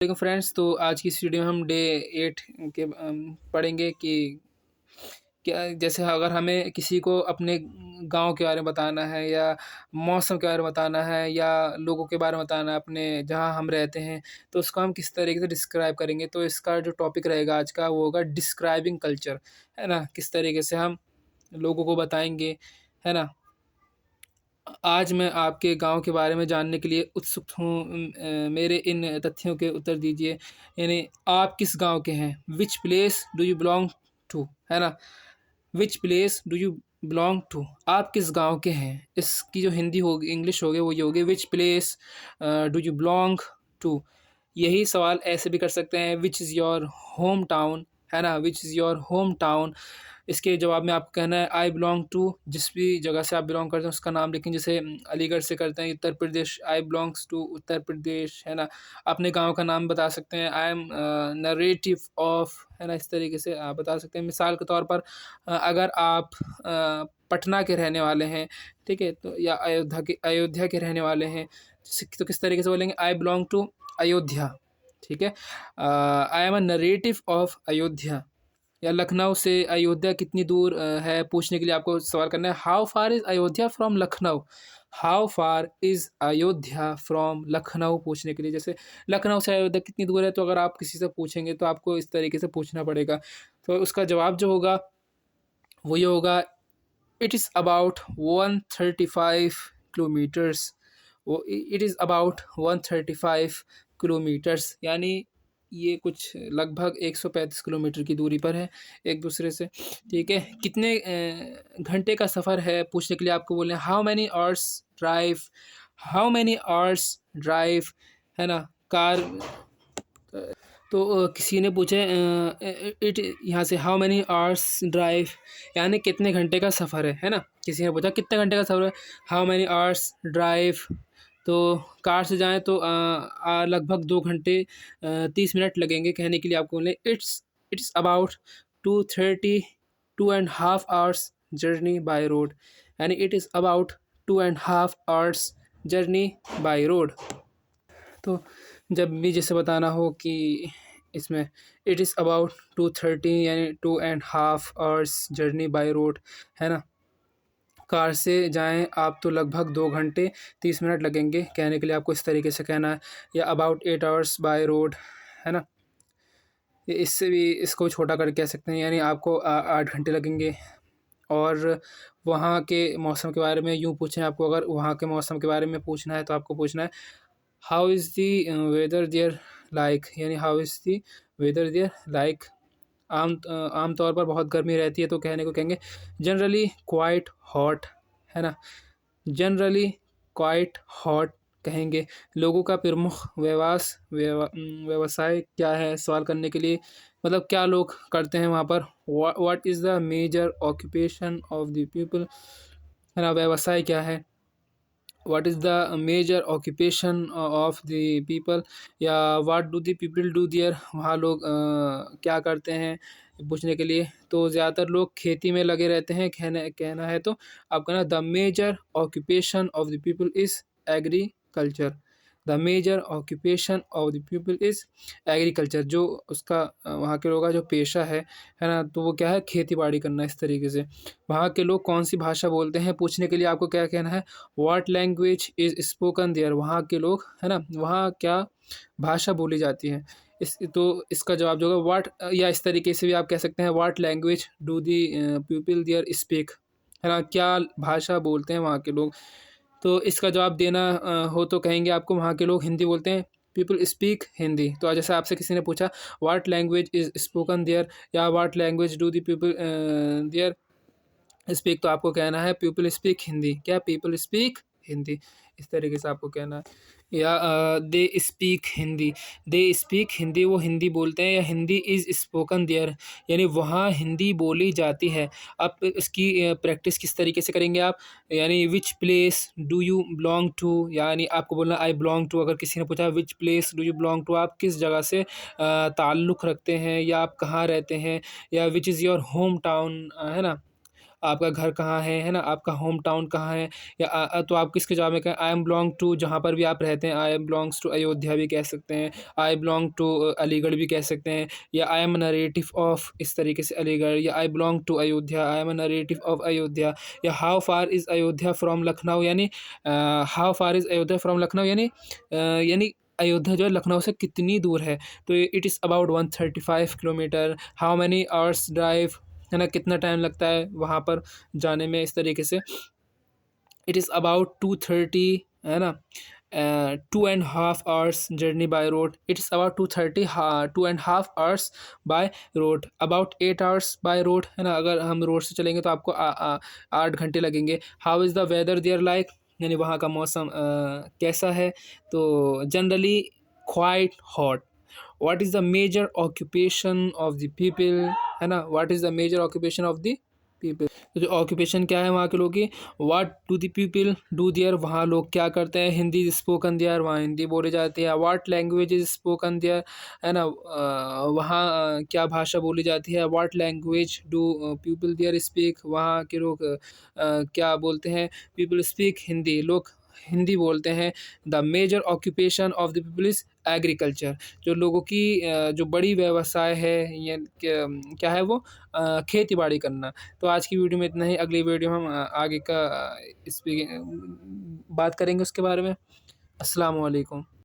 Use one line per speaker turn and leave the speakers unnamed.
देखो फ्रेंड्स, तो आज की इस वीडियो में हम डे 8 के पढ़ेंगे कि क्या जैसे अगर हमें किसी को अपने गांव के बारे में बताना है या मौसम के बारे में बताना है या लोगों के बारे में बताना है अपने जहां हम रहते हैं, तो उसको हम किस तरीके से डिस्क्राइब करेंगे। तो इसका जो टॉपिक रहेगा आज का वो होगा डिस्क्राइबिंग कल्चर, है ना। किस तरीके से हम लोगों को बताएंगे, है ना। आज मैं आपके गांव के बारे में जानने के लिए उत्सुक हूँ। मेरे इन तथ्यों के उत्तर दीजिए। यानी आप किस गांव के हैं? Which place do you belong to, है ना। Which place do you belong to, आप किस गांव के हैं। इसकी जो हिंदी होगी, इंग्लिश होगी, वो ये होगी which place do you belong to. यही सवाल ऐसे भी कर सकते हैं, which is your home town, है ना। Which is your home town. इसके जवाब में आपको कहना है आई बिलोंग टू। जिस भी जगह से आप बिलोंग करते हैं उसका नाम लिखें। जैसे अलीगढ़ से करते हैं उत्तर प्रदेश, आई बिलोंग्स टू उत्तर प्रदेश, है ना। अपने गांव का नाम बता सकते हैं, आई एम नरेटिव ऑफ, है ना। इस तरीके से आप बता सकते हैं। मिसाल के तौर पर अगर आप पटना के रहने वाले हैं, ठीक है, तो या अयोध्या के रहने वाले हैं, तो किस तरीके से बोलेंगे? आई बिलोंग टू अयोध्या, ठीक है। आई am a narrative of Ayodhya. या लखनऊ से अयोध्या कितनी दूर है, पूछने के लिए आपको सवाल करना है, how far is Ayodhya from Lucknow. How far is Ayodhya from Lucknow, पूछने के लिए। जैसे लखनऊ से अयोध्या कितनी दूर है, तो अगर आप किसी से पूछेंगे तो आपको इस तरीके से पूछना पड़ेगा। तो उसका जवाब जो होगा वो ये होगा, इट इज़ अबाउट 135 किलोमीटर्स। वो इट इज़ अबाउट 135 किलोमीटर्स, यानी ये कुछ लगभग 135 किलोमीटर की दूरी पर है एक दूसरे से, ठीक है। कितने घंटे का सफ़र है, पूछने के लिए आपको बोले how many hours drive. How many hours drive, है ना। कार तो किसी ने पूछे इट यहाँ से हाउ मैनी आवर्स ड्राइव, यानी कितने घंटे का सफ़र है ना। किसी ने पूछा कितने घंटे का सफ़र है, हाउ मैनी आवर्स ड्राइव। तो कार से जाएं तो लगभग 2 घंटे 30 मिनट लगेंगे। कहने के लिए आपको बोले it's about 2.5 hours journey by road, यानी it is about 2.5 hours journey by road. तो जब भी जैसे बताना हो कि इसमें इट इज़ अबाउट 2:30, यानी 2.5 आवर्स जर्नी बाय रोड, है ना। कार से जाएं आप तो लगभग 2 घंटे 30 मिनट लगेंगे। कहने के लिए आपको इस तरीके से कहना है, या अबाउट 8 आवर्स बाय रोड, है ना। इससे भी इसको छोटा करके कह सकते हैं, यानी आपको 8 घंटे लगेंगे। और वहाँ के मौसम के बारे में यूँ पूछें आपको, अगर वहाँ के मौसम के बारे में पूछना है तो आपको पूछना है how is the weather there like, यानी how is the weather there like. आम तौर पर बहुत गर्मी रहती है, तो कहने को कहेंगे जनरली क्वाइट हॉट, है ना। जनरली क्वाइट हॉट कहेंगे। लोगों का प्रमुख व्यवसाय क्या है, सवाल करने के लिए, मतलब क्या लोग करते हैं वहाँ पर। What is the major occupation of the people, है ना। व्यवसाय क्या है, what is the major occupation of the people, या what do the people do there, वहाँ लोग क्या करते हैं, पूछने के लिए। तो ज़्यादातर लोग खेती में लगे रहते हैं, कहना है तो आप कहना the major occupation of the people is agriculture. The major occupation of the people is agriculture. जो उसका वहाँ के लोगों का जो पेशा है ना, तो वो क्या है, खेती बाड़ी करना। इस तरीके से वहाँ के लोग कौन सी भाषा बोलते हैं, पूछने के लिए आपको क्या कहना है, what language is spoken there. वहाँ के लोग, है ना, वहाँ क्या भाषा बोली जाती है। इसका जवाब जो होगा व्हाट, या इस तरीके से भी आप कह सकते हैं what language do the people there speak, है ना। क्या भाषा बोलते हैं वहाँ के लोग। तो इसका जवाब देना हो तो कहेंगे आपको वहाँ के लोग हिंदी बोलते हैं, पीपल स्पीक हिंदी। तो जैसे आपसे किसी ने पूछा what language is spoken there, या what language do the people there speak, तो आपको कहना है पीपल स्पीक हिंदी। क्या, पीपल स्पीक हिंदी। इस तरीके से आपको कहना है। या they speak Hindi, they speak Hindi, वो हिंदी बोलते हैं। या हिंदी इज़ स्पोकन देयर, यानी वहाँ हिंदी बोली जाती है। अब इसकी प्रैक्टिस किस तरीके से करेंगे आप, यानी which place do you belong to, यानी आपको बोलना आई बिलोंग टू। अगर किसी ने पूछा which place do you belong to, आप किस जगह से ताल्लुक़ रखते हैं या आप कहाँ रहते हैं। या विच इज़ योर होम टाउन, है ना। आपका घर कहाँ है ना? आपका होम टाउन कहाँ है? या तो आप किसके जवाब में कहें आई एम बिलॉन्ग टू, जहाँ पर भी आप रहते हैं, I am belongs to Ayodhya भी कह सकते हैं, आई बिलॉन्ग टू अलीगढ़ भी कह सकते हैं, या I am a native of, इस तरीके से अलीगढ़, या I belong to Ayodhya, I am a native of Ayodhya, या how far is Ayodhya from Lucknow, यानी how far is Ayodhya from Lucknow, यानी अयोध्या जो है लखनऊ से कितनी दूर है? तो it is about 135 kilometre. How many hours drive, है ना? कितना टाइम लगता है वहाँ पर जाने में, इस तरीके से। इट इज़ अबाउट 230, है ना? 2.5 hours journey by road. It is about 230, हाँ, 2.5 hours by road, about 8 hours by road, है ना? अगर हम रोड से चलेंगे तो आपको 8 घंटे लगेंगे। How is the weather there like, यानी वहाँ का मौसम कैसा है? तो generally quite hot. What is the major occupation of the people, है ना? What is the major occupation of the people, तो जो ऑक्यूपेशन क्या है वहाँ के लोग की? What do the people do there, वहाँ लोग क्या करते हैं? हिंदी स्पोकन देयर, वहाँ हिंदी बोली जाती है। What language is spoken there, है ना? वहाँ क्या भाषा बोली जाती है? What language do people there speak, वहाँ के लोग क्या बोलते हैं? पीपल स्पीक हिंदी, लोग हिंदी बोलते हैं। The major occupation of the people is agriculture, जो लोगों की जो बड़ी व्यवसाय है, या क्या है वो? खेती बाड़ी करना। तो आज की वीडियो में इतना ही, अगली वीडियो में हम आगे का इस पे बात करेंगे उसके बारे में। अस्सलाम वालेकुम।